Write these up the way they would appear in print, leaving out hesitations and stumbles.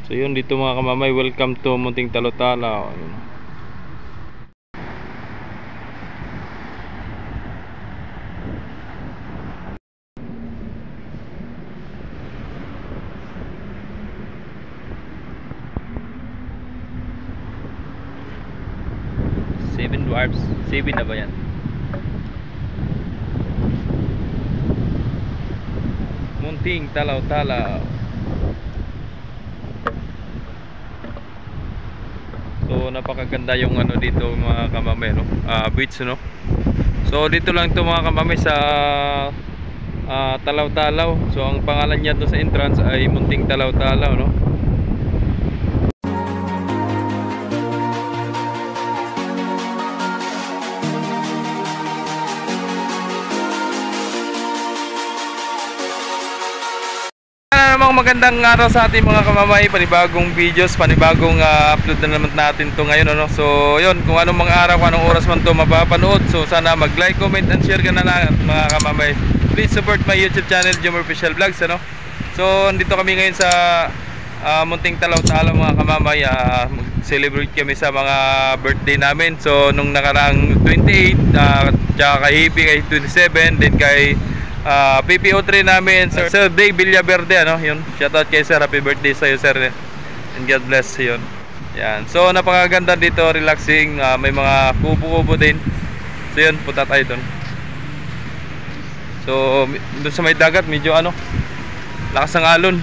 So yun, dito mga kamamay, welcome to Munting Talotala. Ayun. Seven Dwarfs. 7 na ba yan? Munting Talaw-Talaw. So napakaganda yung ano dito mga kamamay, no? Beach, no? So dito lang to mga kamamay sa Talaw-Talaw. So ang pangalan niya doon sa entrance ay Munting Talaw-Talaw, no? Namang magandang araw sa ating mga kamamay, panibagong videos, panibagong upload na naman natin to ngayon, ano? So yun, kung anong mga araw, kung anong oras man to mapapanood, so sana mag like, comment and share ka na lang mga kamamay. Please support my YouTube channel, Jomar Official Vlogs, ano? So andito kami ngayon sa Munting Talaw-Talaw mga kamamay. Mag-celebrate kami sa mga birthday namin. So nung nakaraang 28, tsaka kay Hippie kay 27, then kay PPO3 namin, Sir Dave Villaverde, ano, yun, shoutout kay Sir, happy birthday sa iyo Sir, and God bless yun. Yan, so napakaganda dito, relaxing, may mga kubo-kubo din. So yun, punta tayo doon. So doon sa may dagat, medyo ano, lakas ng alon.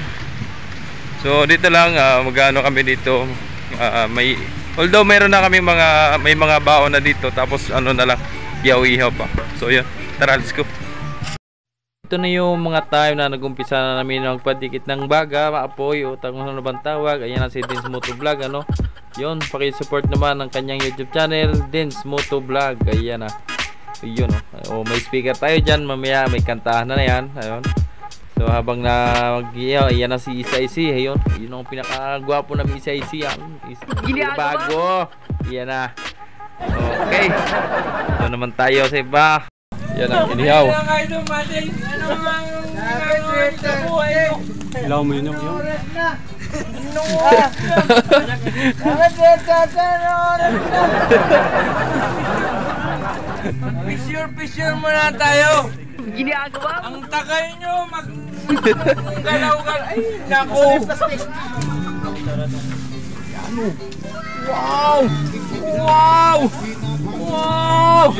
So dito lang, mag-ano kami dito, although meron na kami may mga baon na dito, tapos ano na lang, ihaw-ihaw pa. So yun, tara, let's go. Ito na yung mga time na nag-umpisa na namin magpadikit ng baga, maapoy o ano bang tawag. Ayan na si Dins Moto Vlog, ano. Yun, pakisupport naman ang kanyang YouTube channel, Dins Moto Vlog. Ayan na. Yun, o may speaker tayo dyan, mamaya may kantahan na yan. Ayun. So habang mag-iyaw, ayan na si Isa Isi. Ayun, yun ang pinakagwapo na Isa Isi. Bago. Ayan na. Okay. Ito naman tayo sa iba. Yan ang inihaw. Ilaw mo yun yung Picture muna tayo. Ginagawa mo? Ang tagal nyo galaw-galaw. Ay, naku. Wow! Wow! Wow!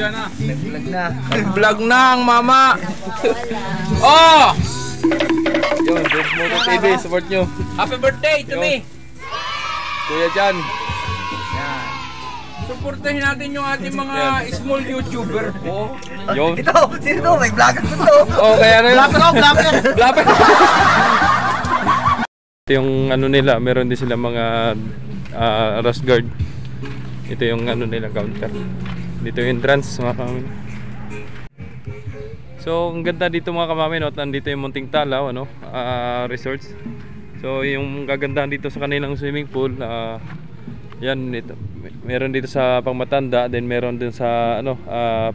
Nag-vlog na ang mama. Oh! Yun, Dins Moto TV, support nyo. Happy birthday to me. Kuya Jan. Supportahin natin yung ating mga small YouTuber. Oh. Yun. Ito, sino to? May vlogger ko to. Oh, kaya na yun. Vlogger. Ito yung ano nila, meron din sila mga rust guard. Ito yung ano nila, counter. Dito yung entrance mga kamamay. So ang ganda dito mga kamamay, no? Nandito yung Munting Talaw, ano, resorts. So yung kagandahan dito sa kanilang swimming pool, yan dito. Meron dito sa pangmatanda, then meron din sa ano,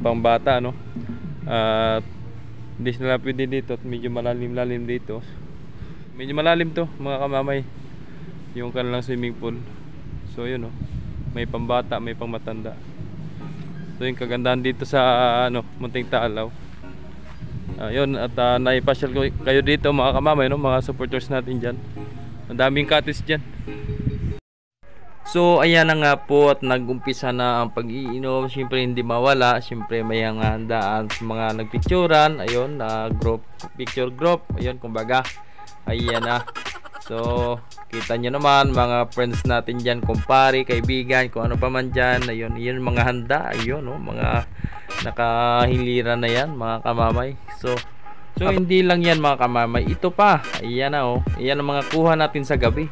pangbata, no. Hindi sila pwede dito, medyo malalim-lalim dito. Medyo malalim to mga kamamay, yung kanilang swimming pool. So yun, no, may pambata, may pangmatanda. So yung kagandahan dito sa ano, Munting Talaw. Yun, at naipasyal ko kayo dito mga kamamay, no, mga supporters natin dyan. Ang daming cottage dyan. So ayan na nga po, at nag-umpisa na ang pag-iinom. Siyempre hindi mawala, siyempre may handaan sa mga nagpicturan. Ayun, group, picture group. Ayun, kumbaga, ayan na. So kita nyo naman mga friends natin dyan, kumpare, kaibigan, kung ano pa man dyan. Ayun, yun mga handa. Ayun, no, mga nakahiliran na yan mga kamamay. So hindi lang yan mga kamamay, ito pa. Ayan na, oh. Ayan ang mga kuha natin sa gabi.